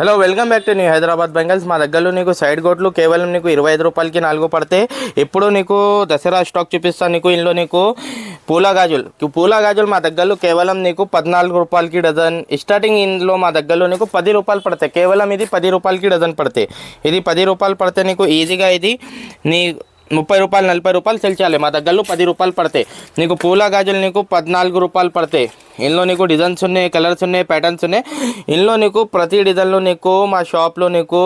Hello welcome back to new Hyderabad bangles. మా దగ్గరలో నీకు సైడ్ గోట్లు కేవలం నీకు 25 రూపాయలకి 4 పడతాయి. ఇప్పుడు నీకు దసరా స్టాక్ చూపిస్తాను. నీకు ఇందులో నీకు పూల గాజులు మా దగ్గరలో కేవలం నీకు 14 రూపాయలకి డజన్ స్టార్టింగ్. ఇందులో మా దగ్గరలో నీకు 10 రూపాయలు పడతాయి. కేవలం ఇది 10 రూపాయలకి డజన్ పడతాయి. ఇది 10 రూపాయలు పడితే నీకు ఈజీగా ఇది నీ 30 రూపాయలు 40 రూపాయలు సెల్ చేయాలి. మా దగ్గరలో 10 రూపాయలు పడతాయి. నీకు పూల గాజులు నీకు 14 రూపాయలు పడతాయి. ఇందులో నీకు డిజైన్స్ ఉన్నాయి, కలర్స్ ఉన్నాయి, ప్యాటర్న్స్ ఉన్నాయి. ఇందులో నీకు ప్రతి డిజైన్లో నీకు మా షాప్లో నీకు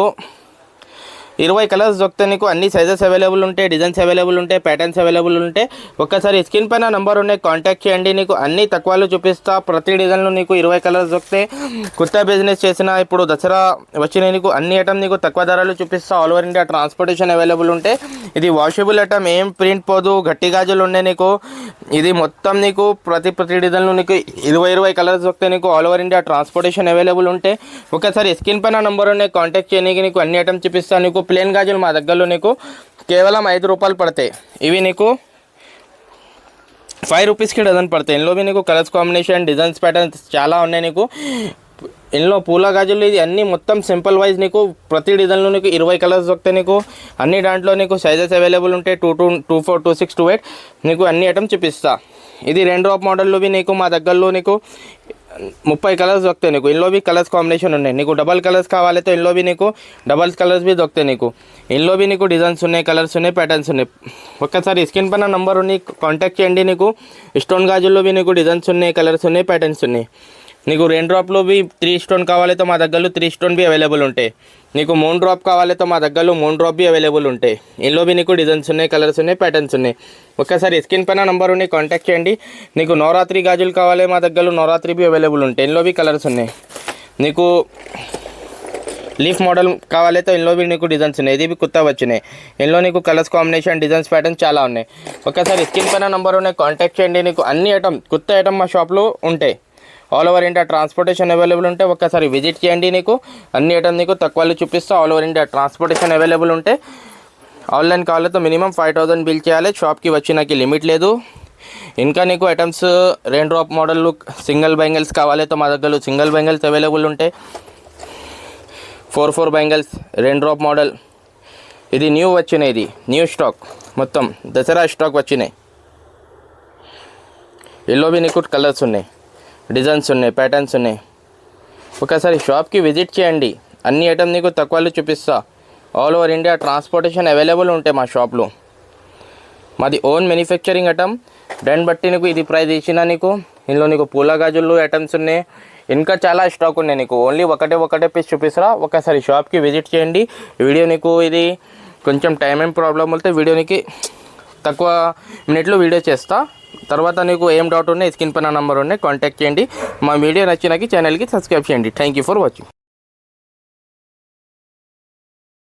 20 కలర్స్ దొరికితే నీకు అన్ని సైజెస్ అవైలబుల్ ఉంటాయి, డిజైన్స్ అవైలబుల్ ఉంటాయి, ప్యాటర్న్స్ అవైలబుల్ ఉంటాయి. ఒక్కసారి స్క్రీన్ పైన నెంబర్ ఉన్నాయి, కాంటాక్ట్ చేయండి. నీకు అన్ని తక్కువలో చూపిస్తా. ప్రతి డిజైన్లో నీకు 20 కలర్స్ దొరికితే కొత్త బిజినెస్ చేసిన ఇప్పుడు దసరా వచ్చిన నీకు అన్ని ఐటమ్ నీకు తక్కువ ధరలు చూపిస్తా. All over India transportation available ఉంటాయి. ఇది వాషబుల్ ఐటమ్, ఏం ప్రింట్ పోదు, గట్టి గాజులు ఉన్నాయి నీకు. ఇది మొత్తం నీకు ప్రతి డిజైన్లో నీకు 20 కలర్స్ దొరికితే నీకు all over India transportation available ఉంటాయి. ఒకసారి స్క్రీన్ పైన నెంబర్ ఉన్నాయి, కాంటాక్ట్ చేయడానికి నీకు అన్ని ఐటమ్ చూపిస్తాను. నీకు ప్లేన్ గాజులు మా దగ్గరలో నీకు కేవలం 5 రూపాయలు పడతాయి. ఇవి నీకు 5 రూపీస్కి డజన్ పడతాయి. ఇందులో నీకు కలర్స్ కాంబినేషన్, డిజైన్స్, ప్యాటర్న్స్ చాలా ఉన్నాయి. నీకు ఇందులో పూల గాజులు ఇది అన్నీ మొత్తం సింపుల్ వైజ్ నీకు ప్రతి డిజైన్లో నీకు 20 కలర్స్ దొరుకుతాయి. నీకు అన్ని దాంట్లో నీకు సైజెస్ అవైలబుల్ ఉంటాయి. 22, 24, 26, 28 నీకు అన్ని ఐటమ్ చూపిస్తా. ఇది 2 డ్రాప్ మోడల్లో నీకు మా దగ్గరలో నీకు 30 కలర్స్ దొరుకుతాయి. నీకు ఇందులో కలర్స్ కాంబినేషన్ ఉన్నాయి. నీకు డబల్ కలర్స్ కావాలైతే ఇందులో నీకు డబల్ కలర్స్ దొరుకుతాయి. నీకు ఇందులో నీకు డిజైన్స్ ఉన్నాయి, కలర్స్ ఉన్నాయి, ప్యాటర్న్స్ ఉన్నాయి. ఒక్కసారి స్క్రీన్ పైన నెంబర్ ఉన్నాయి, కాంటాక్ట్ చేయండి. నీకు స్టోన్ గాజుల్లో నీకు డిజైన్స్ ఉన్నాయి, కలర్స్ ఉన్నాయి, ప్యాటర్న్స్ ఉన్నాయి. నీకు 2 డ్రాప్లో 3 స్టోన్ కావాలైతే మా దగ్గరలో 3 స్టోన్ అవైలబుల్ ఉంటాయి. నీకు 3 డ్రాప్ కావాలైతే మా దగ్గరలో 3 డ్రాప్ అవైలబుల్ ఉంటాయి. ఇందులో నీకు డిజైన్స్ ఉన్నాయి, కలర్స్ ఉన్నాయి, ప్యాటర్న్స్ ఉన్నాయి. ఒక్కసారి స్క్రీన్ పైన నెంబర్ ఉన్నాయి, కాంటాక్ట్ చేయండి. నీకు నవరాత్రి గాజులు కావాలి మా దగ్గరలో నవరాత్రి అవైలబుల్ ఉంటాయి. ఇందులో కలర్స్ ఉన్నాయి. నీకు లీఫ్ మోడల్ కావాలైతే ఇందులో నీకు డిజైన్స్ ఉన్నాయి. ఇది కొత్త వచ్చినాయి. ఇందులో నీకు కలర్స్ కాంబినేషన్, డిజైన్స్, ప్యాటర్న్స్ చాలా ఉన్నాయి. ఒకసారి స్క్రీన్ పైన నెంబర్ ఉన్నాయి, కాంటాక్ట్ చేయండి. నీకు అన్ని ఐటమ్ కొత్త ఐటమ్ మా షాప్లో ఉంటాయి. All over India transportation available ఉంటాయి. ఒక్కసారి విజిట్ చేయండి. నీకు అన్ని ఐటమ్ నీకు తక్కువలో చూపిస్తా. All over India transportation available ఉంటాయి. ఆన్లైన్ కావాలతో మినిమం 5000 బిల్ చేయాలి. షాప్కి వచ్చినాకి లిమిట్ లేదు. ఇంకా నీకు items 2 drop model single bangles కావాలైతే మా దగ్గర సింగిల్ బ్యాంగిల్స్ అవైలబుల్ ఉంటాయి. 4 బ్యాంగిల్స్ 2 డ్రాప్ మోడల్. ఇది న్యూ వచ్చినాయి, ఇది న్యూ స్టాక్, మొత్తం దసరా స్టాక్ వచ్చినాయి. ఇందులో నీకు కలర్స్ ఉన్నాయి, డిజైన్స్ ఉన్నాయి, ప్యాటర్న్స్ ఉన్నాయి. ఒకసారి షాప్కి విజిట్ చేయండి. అన్ని ఐటమ్ నీకు తక్కువలో చూపిస్తా. All over India transportation available ఉంటాయి మా షాప్లో. మాది ఓన్ మ్యానుఫ్యాక్చరింగ్ ఐటమ్. దాన్ని బట్టి నీకు ఇది ప్రైస్ ఇచ్చిన. నీకు ఇందులో నీకు పూల గాజులు ఐటమ్స్ ఉన్నాయి. ఇంకా చాలా స్టాక్ ఉన్నాయి. నీకు ఓన్లీ ఒకటే పీస్ చూపిస్తా. ఒకసారి షాప్కి విజిట్ చేయండి. వీడియో నీకు ఇది కొంచెం టైం ప్రాబ్లం అయితే వీడియోనికి తక్కువ మినిట్లో వీడియో చేస్తా. తర్వాత నీకు ఏం డౌట్ ఉన్నాయి స్క్రీన్ పైన నెంబర్ ఉన్నాయి, కాంటాక్ట్ చేయండి. మా వీడియో నచ్చినాకి ఛానల్కి సబ్స్క్రైబ్ చేయండి. Thank you for watching.